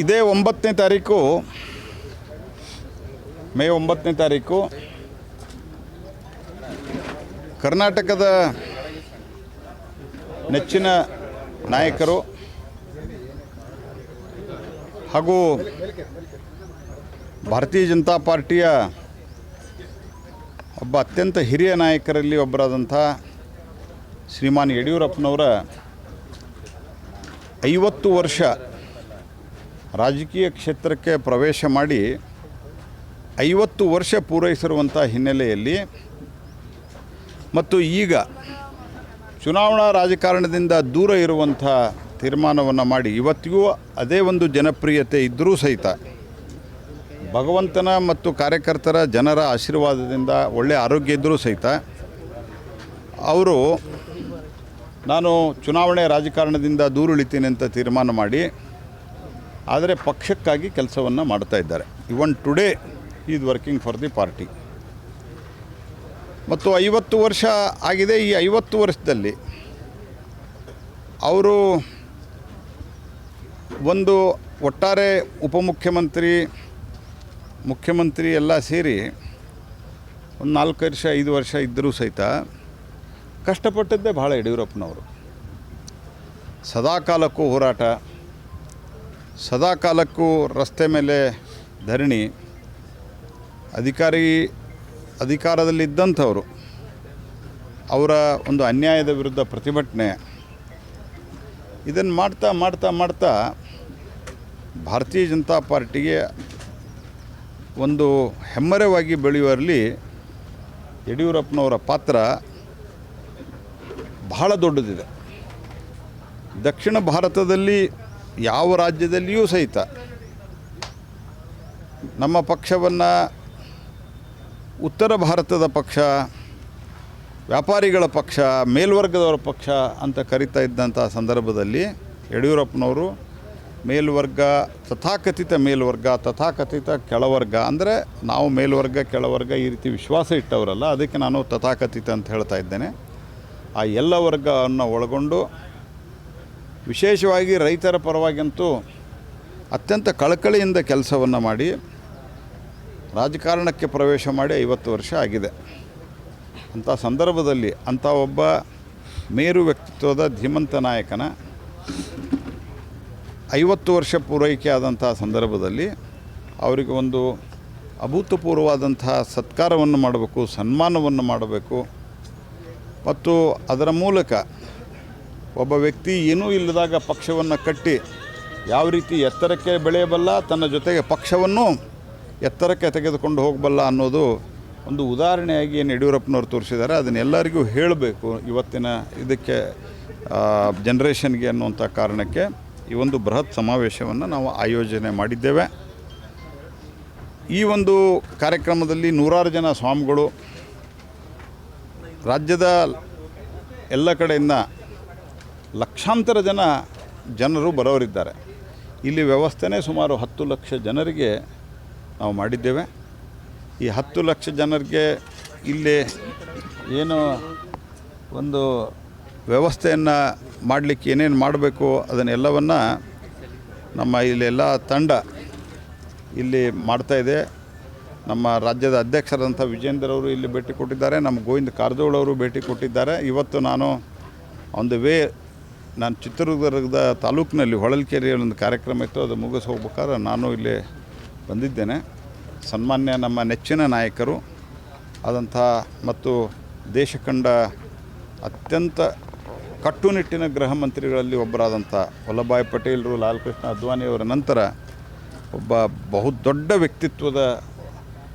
ಇದೇ 9ನೇ ತಾರೀಕು ಮೇ 9ನೇ ತಾರೀಕು ಕರ್ನಾಟಕದ ನೆಚ್ಚಿನ ನಾಯಕರು ಹಾಗೂ ಭಾರತೀಯ ಜನತಾ ಪಾರ್ಟಿಯ ಒಬ್ಬ ಅತ್ಯಂತ ಹಿರಿಯ ನಾಯಕರಲ್ಲಿ ಒಬ್ಬರಾದಂಥ ಶ್ರೀಮಾನ್ ಯಡಿಯೂರಪ್ಪನವರ 50 ವರ್ಷ ರಾಜಕೀಯ ಕ್ಷೇತ್ರಕ್ಕೆ ಪ್ರವೇಶ ಮಾಡಿ 50 ವರ್ಷ ಪೂರೈಸಿರುವಂಥ ಹಿನ್ನೆಲೆಯಲ್ಲಿ ಮತ್ತು ಈಗ ಚುನಾವಣಾ ರಾಜಕಾರಣದಿಂದ ದೂರ ಇರುವಂಥ ತೀರ್ಮಾನವನ್ನು ಮಾಡಿ ಇವತ್ತಿಗೂ ಅದೇ ಒಂದು ಜನಪ್ರಿಯತೆ ಇದ್ದರೂ ಸಹಿತ ಭಗವಂತನ ಮತ್ತು ಕಾರ್ಯಕರ್ತರ ಜನರ ಆಶೀರ್ವಾದದಿಂದ ಒಳ್ಳೆಯ ಆರೋಗ್ಯ ಇದ್ದರೂ ಸಹಿತ ಅವರು ನಾನು ಚುನಾವಣೆ ರಾಜಕಾರಣದಿಂದ ದೂರ ಉಳಿತೀನಿ ಅಂತ ತೀರ್ಮಾನ ಮಾಡಿ ಆದರೆ ಪಕ್ಷಕ್ಕಾಗಿ ಕೆಲಸವನ್ನು ಮಾಡ್ತಾ ಇದ್ದಾರೆ. Even today is working for the party. ಮತ್ತು 50 ವರ್ಷ ಆಗಿದೆ. ಈ 50 ವರ್ಷದಲ್ಲಿ ಅವರು ಒಂದು ಒಟ್ಟಾರೆ ಉಪಮುಖ್ಯಮಂತ್ರಿ ಮುಖ್ಯಮಂತ್ರಿ ಎಲ್ಲ ಸೇರಿ ಒಂದು 4 ವರ್ಷ 5 ವರ್ಷ ಇದ್ದರೂ ಸಹಿತ ಕಷ್ಟಪಟ್ಟದ್ದೇ ಭಾಳ ಯಡಿಯೂರಪ್ಪನವರು. ಸದಾಕಾಲಕ್ಕೂ ಹೋರಾಟ, ಸದಾಕಾಲಕ್ಕೂ ರಸ್ತೆ ಮೇಲೆ ಧರಣಿ, ಅಧಿಕಾರದಲ್ಲಿದ್ದಂಥವರು ಅವರ ಒಂದು ಅನ್ಯಾಯದ ವಿರುದ್ಧ ಪ್ರತಿಭಟನೆ, ಇದನ್ನು ಮಾಡ್ತಾ ಮಾಡ್ತಾ ಮಾಡ್ತಾ ಭಾರತೀಯ ಜನತಾ ಪಾರ್ಟಿಗೆ ಒಂದು ಹೆಮ್ಮರವಾಗಿ ಬೆಳೆಯುವಲ್ಲಿ ಯಡಿಯೂರಪ್ಪನವರ ಪಾತ್ರ ಬಹಳ ದೊಡ್ಡದಿದೆ. ದಕ್ಷಿಣ ಭಾರತದಲ್ಲಿ ಯಾವ ರಾಜ್ಯದಲ್ಲಿಯೂ ಸಹಿತ ನಮ್ಮ ಪಕ್ಷವನ್ನು ಉತ್ತರ ಭಾರತದ ಪಕ್ಷ, ವ್ಯಾಪಾರಿಗಳ ಪಕ್ಷ, ಮೇಲ್ವರ್ಗದವರ ಪಕ್ಷ ಅಂತ ಕರೀತಾ ಇದ್ದಂಥ ಸಂದರ್ಭದಲ್ಲಿ ಯಡಿಯೂರಪ್ಪನವರು ಮೇಲ್ವರ್ಗ, ತಥಾಕಥಿತ ಮೇಲ್ವರ್ಗ, ತಥಾಕಥಿತ ಕೆಳವರ್ಗ, ಅಂದರೆ ನಾವು ಮೇಲ್ವರ್ಗ ಕೆಳವರ್ಗ ಈ ರೀತಿ ವಿಶ್ವಾಸ ಇಟ್ಟವರಲ್ಲ, ಅದಕ್ಕೆ ನಾನು ತಥಾಕಥಿತ ಅಂತ ಹೇಳ್ತಾ ಇದ್ದೇನೆ. ಆ ಎಲ್ಲ ವರ್ಗವನ್ನು ಒಳಗೊಂಡು ವಿಶೇಷವಾಗಿ ರೈತರ ಪರವಾಗಂತೂ ಅತ್ಯಂತ ಕಳಕಳಿಯಿಂದ ಕೆಲಸವನ್ನು ಮಾಡಿ ರಾಜಕಾರಣಕ್ಕೆ ಪ್ರವೇಶ ಮಾಡಿ 50 ವರ್ಷ ಆಗಿದೆ. ಅಂಥ ಸಂದರ್ಭದಲ್ಲಿ ಅಂಥ ಒಬ್ಬ ಮೇರು ವ್ಯಕ್ತಿತ್ವದ ಧೀಮಂತ ನಾಯಕನ 50 ವರ್ಷ ಪೂರೈಕೆ ಆದಂಥ ಸಂದರ್ಭದಲ್ಲಿ ಅವರಿಗೆ ಒಂದು ಅಭೂತಪೂರ್ವವಾದಂಥ ಸತ್ಕಾರವನ್ನು ಮಾಡಬೇಕು, ಸನ್ಮಾನವನ್ನು ಮಾಡಬೇಕು. ಮತ್ತು ಅದರ ಮೂಲಕ ಒಬ್ಬ ವ್ಯಕ್ತಿ ಏನೂ ಇಲ್ಲದಾಗ ಪಕ್ಷವನ್ನು ಕಟ್ಟಿ ಯಾವ ರೀತಿ ಎತ್ತರಕ್ಕೆ ಬೆಳೆಯಬಲ್ಲ, ತನ್ನ ಜೊತೆಗೆ ಪಕ್ಷವನ್ನು ಎತ್ತರಕ್ಕೆ ತೆಗೆದುಕೊಂಡು ಹೋಗಬಲ್ಲ ಅನ್ನೋದು ಒಂದು ಉದಾಹರಣೆಯಾಗಿ ಏನು ಯಡಿಯೂರಪ್ಪನವ್ರು ತೋರಿಸಿದ್ದಾರೆ. ಅದನ್ನೆಲ್ಲರಿಗೂ ಹೇಳಬೇಕು ಇವತ್ತಿನ ಇದಕ್ಕೆ ಜನ್ರೇಷನ್ಗೆ ಅನ್ನುವಂಥ ಕಾರಣಕ್ಕೆ ಈ ಒಂದು ಬೃಹತ್ ಸಮಾವೇಶವನ್ನು ನಾವು ಆಯೋಜನೆ ಮಾಡಿದ್ದೇವೆ. ಈ ಒಂದು ಕಾರ್ಯಕ್ರಮದಲ್ಲಿ 100 ಜನ ಸ್ವಾಮಿಗಳು, ರಾಜ್ಯದ ಎಲ್ಲ ಕಡೆಯಿಂದ ಲಕ್ಷಾಂತರ ಜನರು ಬರೋರಿದ್ದಾರೆ. ಇಲ್ಲಿ ವ್ಯವಸ್ಥೆನೇ ಸುಮಾರು 10 ಲಕ್ಷ ಜನರಿಗೆ ನಾವು ಮಾಡಿದ್ದೇವೆ. ಈ 10 ಲಕ್ಷ ಜನರಿಗೆ ಇಲ್ಲಿ ಏನು ಒಂದು ವ್ಯವಸ್ಥೆಯನ್ನು ಮಾಡಲಿಕ್ಕೆ ಏನೇನು ಮಾಡಬೇಕು ಅದನ್ನೆಲ್ಲವನ್ನು ನಮ್ಮ ಇಲ್ಲೆಲ್ಲ ತಂಡ ಇಲ್ಲಿ ಮಾಡ್ತಾಯಿದೆ. ನಮ್ಮ ರಾಜ್ಯದ ಅಧ್ಯಕ್ಷರಾದಂಥ ವಿಜೇಂದ್ರ ಅವರು ಇಲ್ಲಿ ಭೇಟಿ ಕೊಟ್ಟಿದ್ದಾರೆ, ನಮ್ಮ ಗೋವಿಂದ ಕಾರಜೋಳ ಅವರು ಭೇಟಿ ಕೊಟ್ಟಿದ್ದಾರೆ. ಇವತ್ತು ನಾನು ನಾನು ಚಿತ್ರದುರ್ಗದ ತಾಲೂಕಿನಲ್ಲಿ ಹೊಳಲ್ಕೆರೆಯಲ್ಲಿ ಒಂದು ಕಾರ್ಯಕ್ರಮ ಇತ್ತು, ಅದು ಮುಗಿಸಿ ಹೋಗ್ಬೇಕಾದ್ರೆ ನಾನು ಇಲ್ಲಿ ಬಂದಿದ್ದೇನೆ. ಸನ್ಮಾನ್ಯ ನಮ್ಮ ನೆಚ್ಚಿನ ನಾಯಕರು ಆದಂಥ ಮತ್ತು ದೇಶ ಕಂಡ ಅತ್ಯಂತ ಕಟ್ಟುನಿಟ್ಟಿನ ಗೃಹ ಮಂತ್ರಿಗಳಲ್ಲಿ ಒಬ್ಬರಾದಂಥ ವಲ್ಲಭಭಾಯಿ ಪಟೇಲರು, ಲಾಲ್ ಕೃಷ್ಣ ಅದ್ವಾನಿಯವರ ನಂತರ ಒಬ್ಬ ಬಹುದೊಡ್ಡ ವ್ಯಕ್ತಿತ್ವದ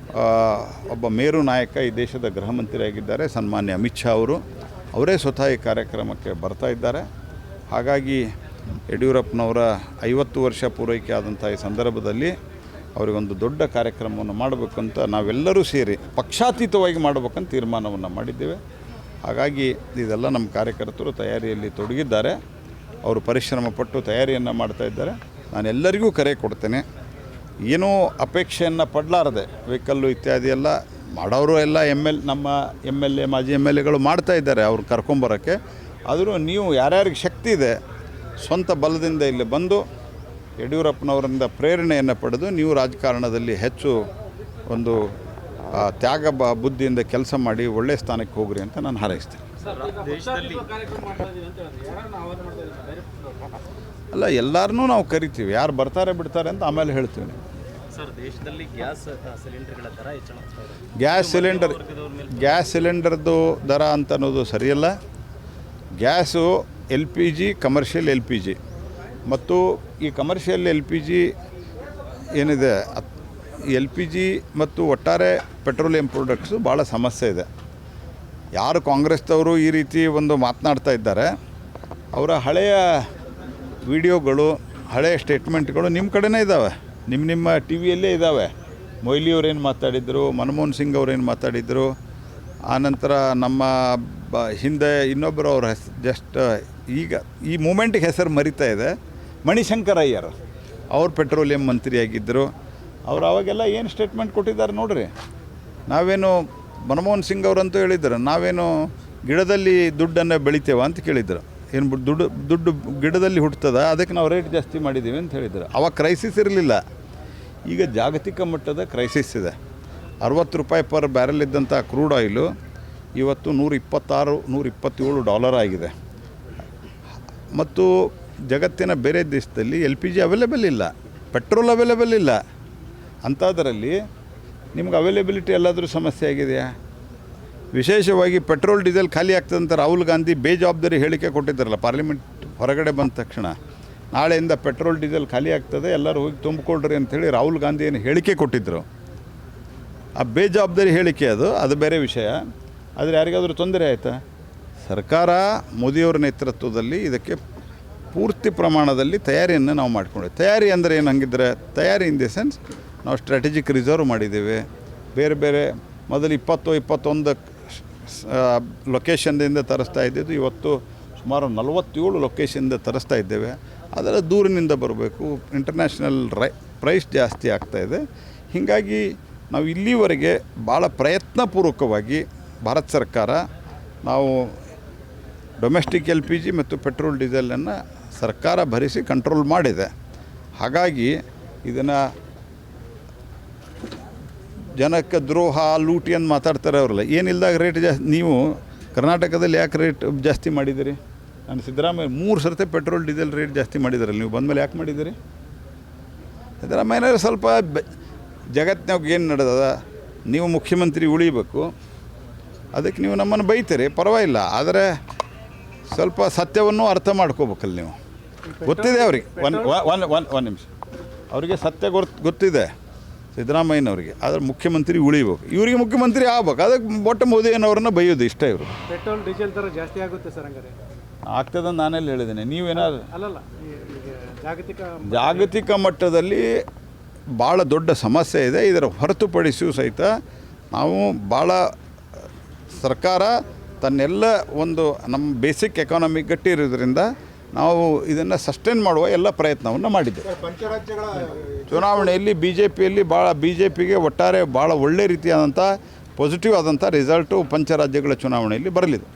ಒಬ್ಬ ಮೇರು ನಾಯಕ ಈ ದೇಶದ ಗೃಹ ಮಂತ್ರಿ ಆಗಿದ್ದಾರೆ ಸನ್ಮಾನ್ಯ ಅಮಿತ್ ಶಾ ಅವರು. ಅವರೇ ಸ್ವತಃ ಈ ಕಾರ್ಯಕ್ರಮಕ್ಕೆ ಬರ್ತಾ ಇದ್ದಾರೆ. ಹಾಗಾಗಿ ಯಡಿಯೂರಪ್ಪನವರ 50 ವರ್ಷ ಪೂರೈಕೆ ಆದಂಥ ಈ ಸಂದರ್ಭದಲ್ಲಿ ಅವರಿಗೊಂದು ದೊಡ್ಡ ಕಾರ್ಯಕ್ರಮವನ್ನು ಮಾಡಬೇಕು ಅಂತ ನಾವೆಲ್ಲರೂ ಸೇರಿ ಪಕ್ಷಾತೀತವಾಗಿ ಮಾಡಬೇಕಂತ ತೀರ್ಮಾನವನ್ನು ಮಾಡಿದ್ದೇವೆ. ಹಾಗಾಗಿ ಇದೆಲ್ಲ ನಮ್ಮ ಕಾರ್ಯಕರ್ತರು ತಯಾರಿಯಲ್ಲಿ ತೊಡಗಿದ್ದಾರೆ. ಅವರು ಪರಿಶ್ರಮಪಟ್ಟು ತಯಾರಿಯನ್ನು ಮಾಡ್ತಾಯಿದ್ದಾರೆ. ನಾನೆಲ್ಲರಿಗೂ ಕರೆ ಕೊಡ್ತೇನೆ, ಏನೂ ಅಪೇಕ್ಷೆಯನ್ನು ಪಡಲಾರದೆ ವೆಹಿಕಲ್ಲು ಇತ್ಯಾದಿ ಎಲ್ಲ ಮಾಡೋರು ಎಲ್ಲ ನಮ್ಮ MLA ಮಾಜಿ MLAಗಳು ಮಾಡ್ತಾಯಿದ್ದಾರೆ ಅವ್ರು ಕರ್ಕೊಂಬರೋಕ್ಕೆ. ಆದರೂ ನೀವು ಯಾರ್ಯಾರಿಗೆ ಶಕ್ತಿ ಇದೆ ಸ್ವಂತ ಬಲದಿಂದ ಇಲ್ಲಿ ಬಂದು ಯಡಿಯೂರಪ್ಪನವರಿಂದ ಪ್ರೇರಣೆಯನ್ನು ಪಡೆದು ನೀವು ರಾಜಕಾರಣದಲ್ಲಿ ಹೆಚ್ಚು ಒಂದು ತ್ಯಾಗ ಬುದ್ಧಿಯಿಂದ ಕೆಲಸ ಮಾಡಿ ಒಳ್ಳೆಯ ಸ್ಥಾನಕ್ಕೆ ಹೋಗ್ರಿ ಅಂತ ನಾನು ಹಾರೈಸ್ತೇನೆ. ಅಲ್ಲ, ಎಲ್ಲರನ್ನೂ ನಾವು ಕರಿತೀವಿ, ಯಾರು ಬರ್ತಾರೆ ಬಿಡ್ತಾರೆ ಅಂತ ಆಮೇಲೆ ಹೇಳ್ತೀವಿ. ಸರ್, ದೇಶದಲ್ಲಿ ಸಿಲಿಂಡರ್ಗಳ ದರ ಗ್ಯಾಸ್ ಸಿಲಿಂಡರ್ದು ದರ ಅಂತ ಅನ್ನೋದು ಸರಿಯಲ್ಲ. ಗ್ಯಾಸು LPG, ಕಮರ್ಷಿಯಲ್ LPG ಮತ್ತು ಈ ಕಮರ್ಷಿಯಲ್ LPG ಏನಿದೆ, LPG ಮತ್ತು ಒಟ್ಟಾರೆ ಪೆಟ್ರೋಲಿಯಂ ಪ್ರಾಡಕ್ಟ್ಸು ಭಾಳ ಸಮಸ್ಯೆ ಇದೆ. ಯಾರು ಕಾಂಗ್ರೆಸ್ದವರು ಈ ರೀತಿ ಒಂದು ಮಾತನಾಡ್ತಾ ಇದ್ದಾರೆ, ಅವರ ಹಳೆಯ ವಿಡಿಯೋಗಳು, ಹಳೆಯ ಸ್ಟೇಟ್ಮೆಂಟ್ಗಳು ನಿಮ್ಮ ಕಡೆನೇ ಇದ್ದಾವೆ, ನಿಮ್ಮ ಟಿ ವಿಯಲ್ಲೇ ಇದ್ದಾವೆ. ಮೊಯ್ಲಿ ಅವರೇನು ಮಾತಾಡಿದರು, ಮನಮೋಹನ್ ಸಿಂಗ್ ಅವರೇನು ಮಾತಾಡಿದರು, ಆನಂತರ ನಮ್ಮ ಹಿಂದೆ ಇನ್ನೊಬ್ಬರು ಅವ್ರ ಜಸ್ಟ್ ಈಗ ಈ ಮೂಮೆಂಟಿಗೆ ಹೆಸರು ಮರಿತಾ ಇದೆ, ಮಣಿಶಂಕರ್ ಅಯ್ಯರ್, ಅವ್ರು ಪೆಟ್ರೋಲಿಯಂ ಮಂತ್ರಿಯಾಗಿದ್ದರು. ಅವ್ರು ಅವಾಗೆಲ್ಲ ಏನು ಸ್ಟೇಟ್ಮೆಂಟ್ ಕೊಟ್ಟಿದ್ದಾರೆ ನೋಡ್ರಿ. ನಾವೇನು ಮನಮೋಹನ್ ಸಿಂಗ್ ಅವರಂತೂ ಹೇಳಿದ್ರು, ನಾವೇನು ಗಿಡದಲ್ಲಿ ದುಡ್ಡನ್ನು ಬೆಳಿತೇವ ಅಂತ ಕೇಳಿದ್ರು. ಏನು ದುಡ್ಡು ಗಿಡದಲ್ಲಿ ಹುಟ್ಟುತ್ತದೆ, ಅದಕ್ಕೆ ನಾವು ರೇಟ್ ಜಾಸ್ತಿ ಮಾಡಿದ್ದೀವಿ ಅಂತ ಹೇಳಿದ್ರು. ಅವಾಗ ಕ್ರೈಸಿಸ್ ಇರಲಿಲ್ಲ. ಈಗ ಜಾಗತಿಕ ಮಟ್ಟದ ಕ್ರೈಸಿಸ್ ಇದೆ. 60 ರೂಪಾಯಿ ಪರ್ ಬ್ಯಾರೆಲ್ ಇದ್ದಂಥ ಕ್ರೂಡ್ ಆಯಿಲು ಇವತ್ತು $126-127 ಆಗಿದೆ. ಮತ್ತು ಜಗತ್ತಿನ ಬೇರೆ ದೇಶದಲ್ಲಿ LPG ಅವೈಲೇಬಲ್ ಇಲ್ಲ, ಪೆಟ್ರೋಲ್ ಅವೈಲೇಬಲ್ ಇಲ್ಲ. ಅಂಥದ್ರಲ್ಲಿ ನಿಮ್ಗೆ ಅವೈಲೇಬಿಲಿಟಿ ಎಲ್ಲಾದರೂ ಸಮಸ್ಯೆ ಆಗಿದೆಯಾ? ವಿಶೇಷವಾಗಿ ಪೆಟ್ರೋಲ್ ಡೀಸೆಲ್ ಖಾಲಿ ಆಗ್ತದಂತ ರಾಹುಲ್ ಗಾಂಧಿ ಬೇಜವಾಬ್ದಾರಿ ಹೇಳಿಕೆ ಕೊಟ್ಟಿದ್ದಾರಲ್ಲ, ಪಾರ್ಲಿಮೆಂಟ್ ಹೊರಗಡೆ ಬಂದ ತಕ್ಷಣ ನಾಳೆಯಿಂದ ಪೆಟ್ರೋಲ್ ಡೀಸೆಲ್ ಖಾಲಿ ಆಗ್ತದೆ, ಎಲ್ಲರೂ ಹೋಗಿ ತುಂಬಿಕೊಳ್ರಿ ಅಂಥೇಳಿ ರಾಹುಲ್ ಗಾಂಧಿ ಏನು ಹೇಳಿಕೆ ಕೊಟ್ಟಿದ್ದರು. ಆ ಬೇಜವಾಬ್ದಾರಿ ಹೇಳಿಕೆ ಅದು ಬೇರೆ ವಿಷಯ. ಆದರೆ ಯಾರಿಗಾದರೂ ತೊಂದರೆ ಆಯಿತಾ? ಸರ್ಕಾರ ಮೋದಿಯವರ ನೇತೃತ್ವದಲ್ಲಿ ಇದಕ್ಕೆ ಪೂರ್ತಿ ಪ್ರಮಾಣದಲ್ಲಿ ತಯಾರಿಯನ್ನು ನಾವು ಮಾಡಿಕೊಂಡಿವಿ. ತಯಾರಿ ಅಂದರೆ ಏನು ಹಂಗಿದ್ರೆ, ತಯಾರಿ ಇನ್ ದಿ ಸೆನ್ಸ್ ನಾವು ಸ್ಟ್ರಾಟಜಿಕ್ ರಿಸರ್ವ್ ಮಾಡಿದ್ದೇವೆ. ಬೇರೆ ಬೇರೆ ಮೊದಲು 20-21 ಲೊಕೇಶನ್ದಿಂದ ತರಿಸ್ತಾ ಇದ್ದಿದ್ದು ಇವತ್ತು ಸುಮಾರು 47 ಲೊಕೇಶನ್ನಿಂದ ತರಿಸ್ತಾ ಇದ್ದೇವೆ. ಅದರ ದೂರಿನಿಂದ ಬರಬೇಕು, ಇಂಟರ್ನ್ಯಾಷನಲ್ ಪ್ರೈಸ್ ಜಾಸ್ತಿ ಆಗ್ತಾಯಿದೆ. ಹೀಗಾಗಿ ನಾವು ಇಲ್ಲಿವರೆಗೆ ಭಾಳ ಪ್ರಯತ್ನಪೂರ್ವಕವಾಗಿ ಭಾರತ ಸರ್ಕಾರ ನಾವು ಡೊಮೆಸ್ಟಿಕ್ LPG ಮತ್ತು ಪೆಟ್ರೋಲ್ ಡೀಸೆಲನ್ನು ಸರ್ಕಾರ ಭರಿಸಿ ಕಂಟ್ರೋಲ್ ಮಾಡಿದೆ. ಹಾಗಾಗಿ ಇದನ್ನು ಜನಕ್ಕೆ ದ್ರೋಹ, ಲೂಟಿ ಅಂತ ಮಾತಾಡ್ತಾರೆ ಅವರಲ್ಲ. ಏನಿಲ್ಲದಾಗ ರೇಟ್ ಜಾಸ್ತಿ. ನೀವು ಕರ್ನಾಟಕದಲ್ಲಿ ಯಾಕೆ ರೇಟ್ ಜಾಸ್ತಿ ಮಾಡಿದ್ದೀರಿ? ನಾನು ಸಿದ್ದರಾಮಯ್ಯ 3 ಸರ್ತಿ ಪೆಟ್ರೋಲ್ ಡೀಸೆಲ್ ರೇಟ್ ಜಾಸ್ತಿ ಮಾಡಿದಾರಲ್ಲ, ನೀವು ಬಂದಮೇಲೆ ಯಾಕೆ ಮಾಡಿದ್ದೀರಿ? ಸಿದ್ದರಾಮಯ್ಯನವರು ಸ್ವಲ್ಪ ಜಗತ್ತಿನಾಗ ಏನು ನಡೆದದ, ನೀವು ಮುಖ್ಯಮಂತ್ರಿ ಉಳಿಬೇಕು, ಅದಕ್ಕೆ ನೀವು ನಮ್ಮನ್ನು ಬೈತೀರಿ, ಪರವಾಗಿಲ್ಲ. ಆದರೆ ಸ್ವಲ್ಪ ಸತ್ಯವನ್ನು ಅರ್ಥ ಮಾಡ್ಕೋಬೇಕಲ್ಲ ನೀವು. ಗೊತ್ತಿದೆ ಅವ್ರಿಗೆ, ಒಂದು ನಿಮಿಷ, ಅವರಿಗೆ ಸತ್ಯ ಗೊತ್ತಿದೆ ಸಿದ್ದರಾಮಯ್ಯನವರಿಗೆ. ಆದರೆ ಮುಖ್ಯಮಂತ್ರಿ ಉಳಿಬೇಕು, ಇವರಿಗೆ ಮುಖ್ಯಮಂತ್ರಿ ಆಗ್ಬೇಕು. ಅದಕ್ಕೆ ಒಟ್ಟು ಮೋದಿಯನ್ನವ್ರನ್ನ ಬೈಯೋದು ಇಷ್ಟ. ಇವರು ಪೆಟ್ರೋಲ್ ಡೀಸೆಲ್ ಥರ ಜಾಸ್ತಿ ಆಗುತ್ತೆ ಸರ್, ಹಂಗಾರೆ ಆಗ್ತದಂತ ನಾನೆಲ್ಲ ಹೇಳಿದ್ದೇನೆ. ನೀವೇನಾದ್ರು ಅಲ್ಲಲ್ಲ, ಜಾಗತಿಕ ಮಟ್ಟದಲ್ಲಿ ಭಾಳ ದೊಡ್ಡ ಸಮಸ್ಯೆ ಇದೆ. ಇದರ ಹೊರತುಪಡಿಸಿಯೂ ಸಹಿತ ನಾವು ಭಾಳ ಸರ್ಕಾರ ತನ್ನೆಲ್ಲ ಒಂದು ನಮ್ಮ ಬೇಸಿಕ್ ಎಕಾನಮಿ ಗಟ್ಟಿ ಇರೋದ್ರಿಂದ ನಾವು ಇದನ್ನು ಸಸ್ಟೈನ್ ಮಾಡುವ ಎಲ್ಲ ಪ್ರಯತ್ನವನ್ನು ಮಾಡಿದ್ದೇವೆ. ಚುನಾವಣೆಯಲ್ಲಿ ಬಿ ಜೆ ಪಿಗೆ ಒಟ್ಟಾರೆ ಭಾಳ ಒಳ್ಳೆ ರೀತಿಯಾದಂಥ ಪಾಸಿಟಿವ್ ಆದಂಥ ರಿಸಲ್ಟು ಪಂಚರಾಜ್ಯಗಳ ಚುನಾವಣೆಯಲ್ಲಿ ಬರಲಿದೆ.